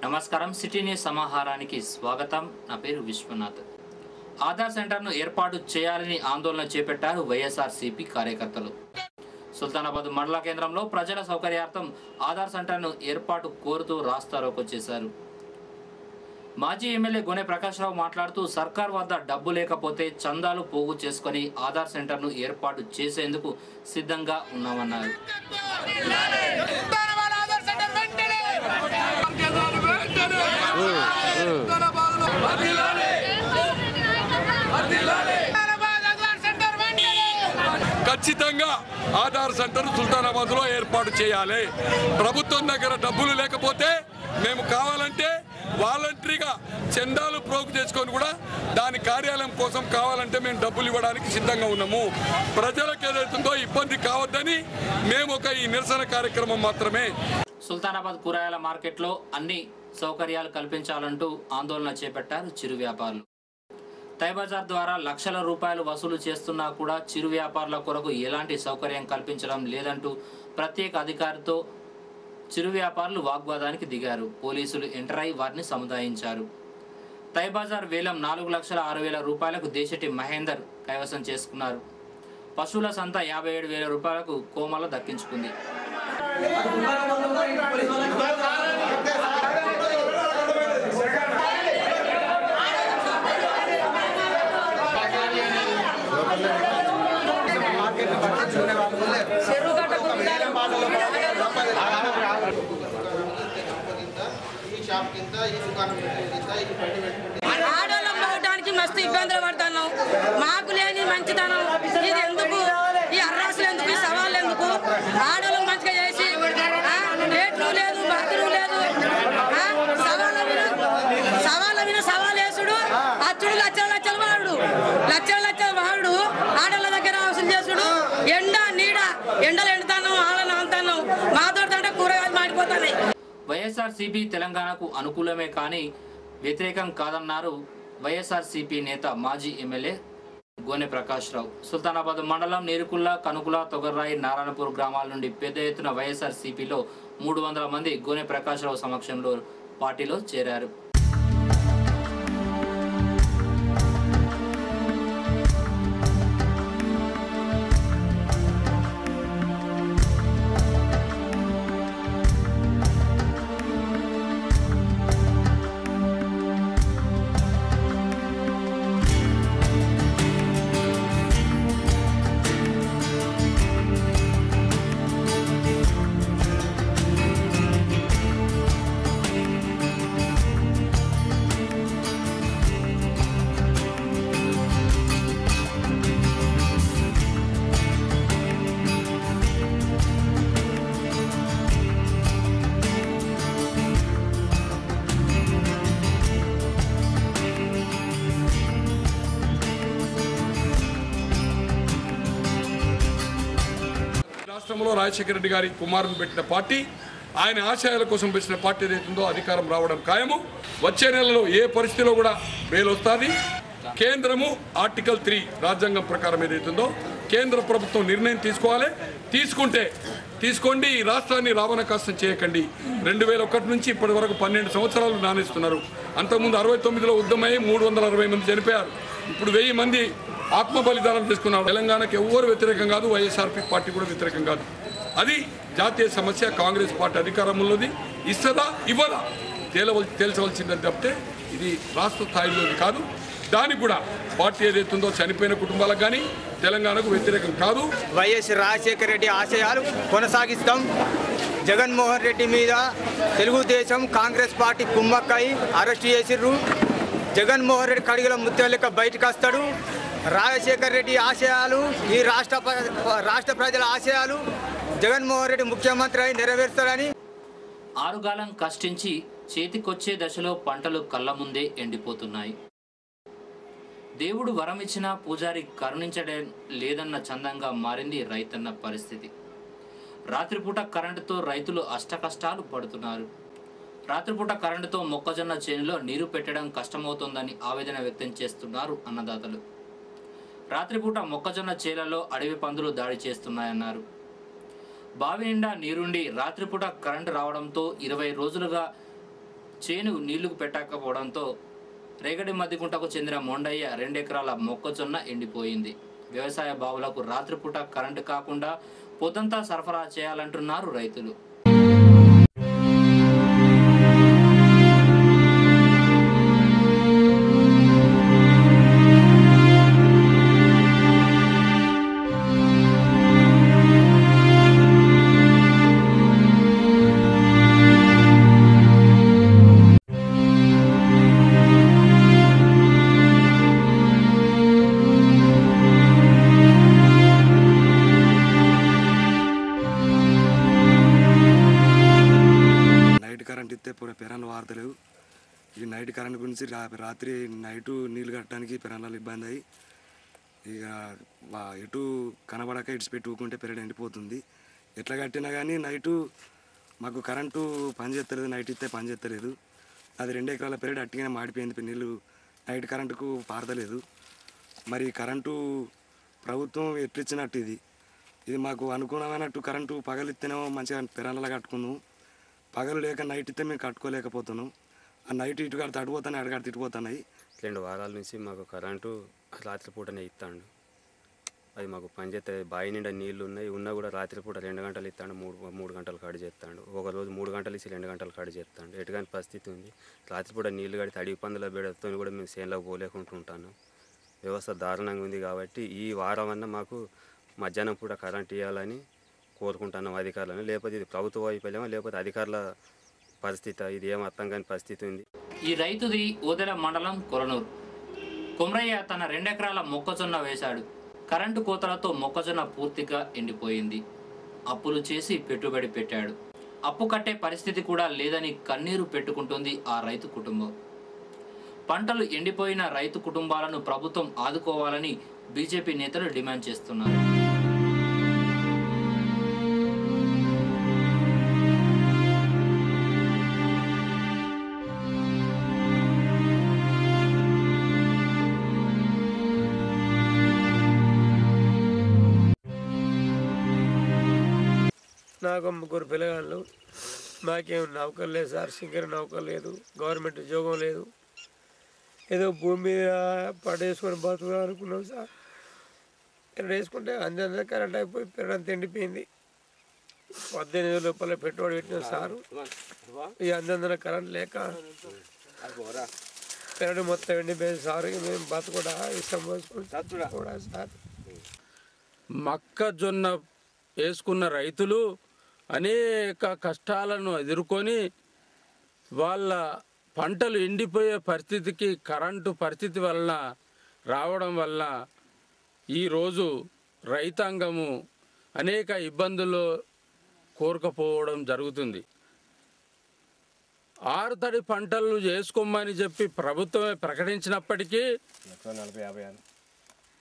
నమస్కారం city news సమాహారానికి స్వాగతం నా పేరు విశ్వనాథ్ ఆధార్ సెంటర్ను ఏర్పాటు చేయాలని ఆందోళన చేపట్టారు వైఎస్ఆర్సీపీ కార్యకర్తలు సుల్తానాబాద్ మండల కేంద్రంలో ప్రజల సౌకర్యార్థం ఆధార్ సెంటర్ను ఏర్పాటు కోరుతూ రాస్తారోకో చేశారు మాజీ ఎమ్మెల్యే గోనె ప్రకాశ్రావు మాట్లాడుతూ సర్కార్ వద్ద డబ్బు లేకపోతే చందాలు పోగు చేసుకొని ఆధార్ సెంటర్ను ఏర్పాటు చేసేందుకు సిద్ధంగా ఉన్నామన్నారు ఖచ్చితంగా ఆధార్ సెంటర్ సుల్తానాబాద్ లో ఏర్పాటు చేయాలి. ప్రభుత్వం దగ్గర డబ్బులు లేకపోతే మేము కావాలంటే వాలంటరీగా చందాలు ప్రోగు చేసుకొని కూడా దాని కార్యాలయం కోసం కావాలంటే మేము డబ్బులు ఇవ్వడానికి సిద్ధంగా ఉన్నాము. ప్రజలకు ఏదైతుందో ఇబ్బంది కావద్దని మేము ఈ నిరసన కార్యక్రమం మాత్రమే. సుల్తానాబాద్ కూరగాయల మార్కెట్లో అన్ని సౌకర్యాలు కల్పించాలంటూ ఆందోళన చేపట్టారు చిరు వ్యాపారులు. తైబజార్ ద్వారా లక్షల రూపాయలు వసూలు చేస్తున్నా కూడా చిరు వ్యాపారుల కొరకు ఎలాంటి సౌకర్యం కల్పించడం లేదంటూ ప్రత్యేక అధికారితో చిరు వ్యాపారులు వాగ్వాదానికి దిగారు. పోలీసులు ఎంటర్ అయి వారిని సముదాయించారు. తైబజార్ వేలం 4,06,000 రూపాయలకు దేశటి మహేందర్ కైవసం చేసుకున్నారు. పశువుల సంత 57,000 రూపాయలకు కోమల దక్కించుకుంది. ఆడోళ్ళం పోవడానికి మస్తు ఇబ్బందులు పడుతున్నాం. మాకు లేని మంచితనం ఇది ఎందుకు, ఈ అర్రాసులు ఎందుకు, ఈ సవాళ్ళు ఎందుకు? ఆడోళ్ళం మంచిగా చేసి రేట్లు లేదు, బతులు లేదు, సవాళ్ళ మీద సవాల్ వేసుడు, అచ్చుడు లక్షల లక్షలు వాడు, లక్షల లక్షలు వాడు ఆడోళ్ళ దగ్గర వసూలు చేసుడు. ఎండ నీడ ఎండలు ఎండుతాను, ఆడలు అంతాను, మాతో అంటే కూరగాయలు మాడిపోతున్నాయి. వైఎస్ఆర్సీపీ తెలంగాణకు అనుకూలమే కానీ వ్యతిరేకం కాదన్నారు వైఎస్ఆర్సీపీ నేత మాజీ ఎమ్మెల్యే గోనె ప్రకాశ్రావు. సుల్తానాబాద్ మండలం నీరుకుల్ల, కనుకుల, తొగర్రాయి, నారాయణపూర్ గ్రామాల నుండి పెద్ద ఎత్తున వైఎస్ఆర్సీపీలో 300 మంది గోనె ప్రకాశ్రావు సమక్షంలో పార్టీలో చేరారు. రాష్ట్రంలో రాజశేఖర రెడ్డి గారి కుమారుడు పెట్టిన పార్టీ, ఆయన ఆశయాల కోసం పెట్టిన పార్టీ ఏదైతుందో అధికారం రావడం ఖాయము. వచ్చే నెలలో ఏ పరిస్థితిలో కూడా బెయిల్ వస్తుంది. కేంద్రము ఆర్టికల్ 3 రాజ్యాంగం ప్రకారం ఏదైతుందో కేంద్ర ప్రభుత్వం నిర్ణయం తీసుకోవాలి. తీసుకోండి. ఈ రాష్ట్రాన్ని రావణ కాస్తం చేయకండి. 2001 నుంచి ఇప్పటి వరకు 12 సంవత్సరాలు నానేస్తున్నారు. అంతకుముందు 69లో ఉద్యమై 360 మంది చనిపోయారు. ఇప్పుడు 1000 మంది ఆత్మ బలిదానం చేసుకున్నారు. తెలంగాణకు ఎవరు వ్యతిరేకం కాదు, వైఎస్ఆర్పీ పార్టీ కూడా వ్యతిరేకం కాదు. అది జాతీయ సమస్య. కాంగ్రెస్ పార్టీ అధికారంలోది ఇస్తుందా ఇవ్వదా తేల్చవలసిందని తప్పితే ఇది రాష్ట్ర స్థాయిలోది కాదు. దానికి కూడా పార్టీ ఏదైతుందో చనిపోయిన కుటుంబాలకు కానీ తెలంగాణకు వ్యతిరేకం కాదు. వైఎస్ రాజశేఖర రెడ్డి ఆశయాలు కొనసాగిస్తాం. జగన్మోహన్ రెడ్డి మీద తెలుగుదేశం కాంగ్రెస్ పార్టీ కుమ్మక్కై అరెస్ట్ చేసిర్రు. జగన్మోహన్ రెడ్డి కడిగల ముత్యం లెక్క బయటకు వస్తాడు. రాజశేఖర రెడ్డి ఆశయాలు, ఈ రాష్ట్ర ప్రజల ఆశయాలు జగన్మోహన్ రెడ్డి ముఖ్యమంత్రి అయి నెరవేర్స్తారని. ఆరుగాలం కష్టించి చేతికొచ్చే దశలో పంటలు కళ్ళ ముందే ఎండిపోతున్నాయి. దేవుడు వరం ఇచ్చినా పూజారి కరుణించడం లేదన్న చందంగా మారింది రైతన్న పరిస్థితి. రాత్రిపూట కరెంటుతో రైతులు అష్టకష్టాలు పడుతున్నారు. రాత్రిపూట కరెంటుతో మొక్కజొన్న చేనులో నీరు పెట్టడం కష్టమవుతోందని ఆవేదన వ్యక్తం చేస్తున్నారు అన్నదాతలు. రాత్రిపూట మొక్కజొన్న చేలలో అడవి పందులు దాడి చేస్తున్నాయన్నారు. బావి నిండా నీరుండి రాత్రిపూట కరెంటు రావడంతో 20 రోజులుగా చేను నీళ్లకు పెట్టకపోవడంతో రేగడి మద్దిగుంటకు చెందిన మొండయ్య 2 ఎకరాల మొక్కజొన్న ఎండిపోయింది. వ్యవసాయ బావులకు రాత్రిపూట కరెంటు కాకుండా పొద్దంతా సరఫరా చేయాలంటున్నారు రైతులు. పెరాన్లు వాడతలేవు. ఈ నైట్ కరెంట్ గురించి రాత్రి నైటు నీళ్ళు కట్టడానికి పెరాన్లలో ఇబ్బంది అయ్యి ఇక ఎటు కనబడక ఇటు పెట్టి ఊకుంటే పెరడు ఎండిపోతుంది. ఎట్లా కట్టినా కానీ నైటు మాకు కరెంటు పనిచేస్తలేదు. నైట్ ఇస్తే పనిచేస్తలేదు. అది 2 ఎకరాల పెరడు అట్టిగానే మాడిపోయింది. నీళ్ళు నైట్ కరెంటుకు పారదలేదు. మరి కరెంటు ప్రభుత్వం ఎట్లిచ్చినట్టు ఇది మాకు అనుకూలమైనట్టు కరెంటు పగలిస్తేనేమో మంచిగా పెరాన్లలో కట్టుకున్నాం. పగలు లేక నైట్ ఇస్తే మేము కట్టుకోలేకపోతున్నాం. ఆ నైట్ ఇటు కడితే అడిపోతున్నాయి, అడగడితే ఇటుపోతున్నాయి. 2 వారాల నుంచి మాకు కరెంటు రాత్రిపూటనే ఇస్తాడు. అది మాకు పనిచేస్తుంది. బావి నిండా నీళ్ళు ఉన్నాయి. ఉన్నా కూడా రాత్రిపూట 2 గంటలు ఇస్తాడు, 3 గంటలు కాడి చేస్తాడు. ఒకరోజు 3 గంటలు ఇచ్చి 2 గంటలు కాడి చేస్తాడు. ఎటుగాని పరిస్థితి ఉంది. రాత్రిపూట నీళ్లు కడితే అడిగి పందుల బెడతో కూడా మేము చేనులోకి పోలేకుంటుంటాను. వ్యవస్థ దారుణంగా ఉంది. కాబట్టి ఈ వారం అన్న మాకు మధ్యాహ్నం పూట కరెంట్ ఇవ్వాలని కోరుకుంటున్నాం అధికారులను. లేకపోతే ఇది ప్రభుత్వ వైఫల్యమో లేకపోతే అధికారుల పరిస్థితి, ఇది ఏం అర్థం కాని పరిస్థితి ఉంది. ఈ రైతుది ఓదెల మండలం కొలనూరు. కుమ్రయ్య తన 2 ఎకరాల మొక్కజొన్న వేశాడు. కరెంటు కోతలతో మొక్కజొన్న పూర్తిగా ఎండిపోయింది. అప్పులు చేసి పెట్టుబడి పెట్టాడు. అప్పు కట్టే పరిస్థితి కూడా లేదని కన్నీరు పెట్టుకుంటుంది ఆ రైతు కుటుంబం. పంటలు ఎండిపోయిన రైతు కుటుంబాలను ప్రభుత్వం ఆదుకోవాలని బీజేపీ నేతలు డిమాండ్ చేస్తున్నారు. నాకు 3 పిల్లగాళ్ళు. మాకేం నౌకలు లేదు సార్. సింగర్ నౌకలు లేదు. గవర్నమెంట్ ఉద్యోగం లేదు. ఏదో భూమి మీద పడేసుకొని బతుకుదాం అనుకున్నాం సార్. ఇక్కడ వేసుకుంటే అందరి కరెంట్ అయిపోయి పెరడంత ఎండిపోయింది. 18 లోపల పెట్టుబడి పెట్టిన సారు ఈ అందర కరెంట్ లేక పెరడు మొత్తం ఎండిపోయింది సార్. మేము బతుకుడా ఇష్టం కూడా సార్. మొక్కజొన్న వేసుకున్న రైతులు అనేక కష్టాలను ఎదుర్కొని వాళ్ళ పంటలు ఎండిపోయే పరిస్థితికి కరెంటు పరిస్థితి వలన రావడం వల్ల ఈరోజు రైతాంగము అనేక ఇబ్బందులు కోరుకపోవడం జరుగుతుంది. ఆరుతడి పంటలు చేసుకోమని చెప్పి ప్రభుత్వమే ప్రకటించినప్పటికీ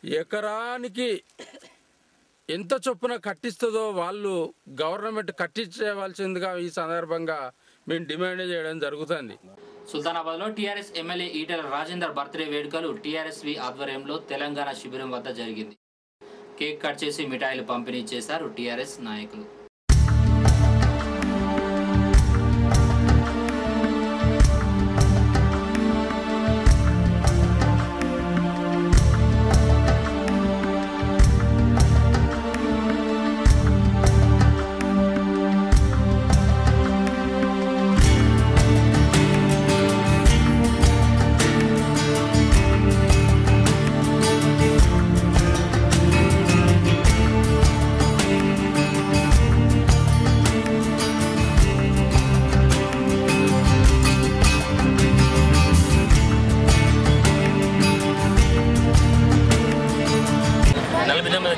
ఎకరానికి ఎంత చొప్పున కట్టిస్తుందో వాళ్ళు గవర్నమెంట్ కట్టించవలసిందిగా ఈ సందర్భంగా మేము డిమాండ్ చేయడం జరుగుతుంది. సుల్తానాబాద్లో TRS MLA Etela Rajender birthday వేడుకలు టీఆర్ఎస్వి ఆధ్వర్యంలో తెలంగాణ శిబిరం వద్ద జరిగింది. కేక్ కట్ చేసి మిఠాయిలు పంపిణీ చేశారు టీఆర్ఎస్ నాయకులు.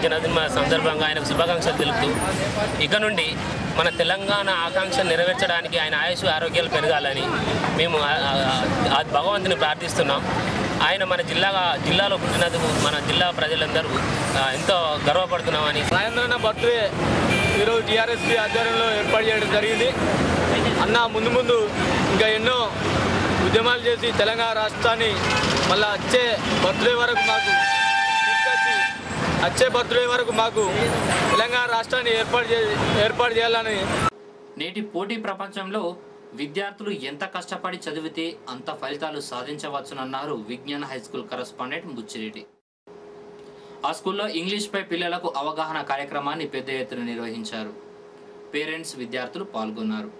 జన్మదిన సందర్భంగా ఆయనకు శుభాకాంక్షలు తెలుపుతూ ఇక నుండి మన తెలంగాణ ఆకాంక్ష నెరవేర్చడానికి ఆయన ఆయుష్ ఆరోగ్యాలు పెరగాలని మేము భగవంతుని ప్రార్థిస్తున్నాం. ఆయన మన జిల్లాలో పుట్టినందుకు మన జిల్లా ప్రజలందరూ ఎంతో గర్వపడుతున్నామని. రాజేంద్రన్న బర్త్డే ఈరోజు టీఆర్ఎస్పీ ఆధ్వర్యంలో ఏర్పాటు చేయడం జరిగింది. అన్న ముందు ఇంకా ఎన్నో ఉద్యమాలు చేసి తెలంగాణ రాష్ట్రాన్ని మళ్ళీ వచ్చే బర్త్డే వరకు మాకు తెలంగాణ రాష్ట్రాన్ని ఏర్పాటు చేయాలని. నేటి పోటీ ప్రపంచంలో విద్యార్థులు ఎంత కష్టపడి చదివితే అంత ఫలితాలు సాధించవచ్చునన్నారు విజ్ఞాన హైస్కూల్ కరస్పాండెంట్ బుచ్చిరెడ్డి. ఆ స్కూల్లో ఇంగ్లీష్పై పిల్లలకు అవగాహన కార్యక్రమాన్ని పెద్ద ఎత్తున నిర్వహించారు. పేరెంట్స్, విద్యార్థులు పాల్గొన్నారు.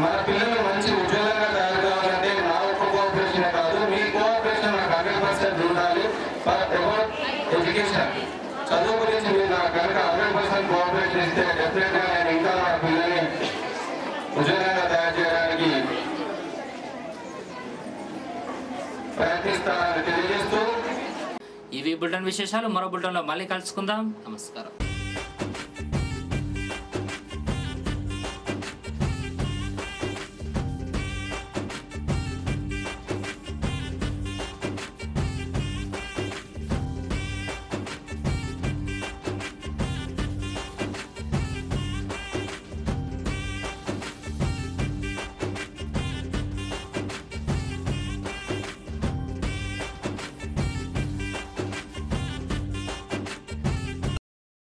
మన పిల్లలు మంచి ఉజ్వలంగా తయారు కావాలంటే నా ఒక్క కోఆపరేషన్ కాదు, మీ కోఆపరేషన్ నాకు 100% ఉండాలి. ఫర్ అబౌట్ ఎడ్యుకేషన్, చదువు గురించి మీరు నాకు కనుక 100% కోఆపరేషన్ ఇస్తే డెఫినెట్గా నేను ఇంకా నా పిల్లల్ని ఉజ్వలంగా తయారు చేయడానికి ప్రయత్నిస్తానని తెలియజేస్తూ ఇవి బులెటిన్ విశేషాలు. మరో బులెటిన్లో మళ్ళీ కలుసుకుందాం. నమస్కారం.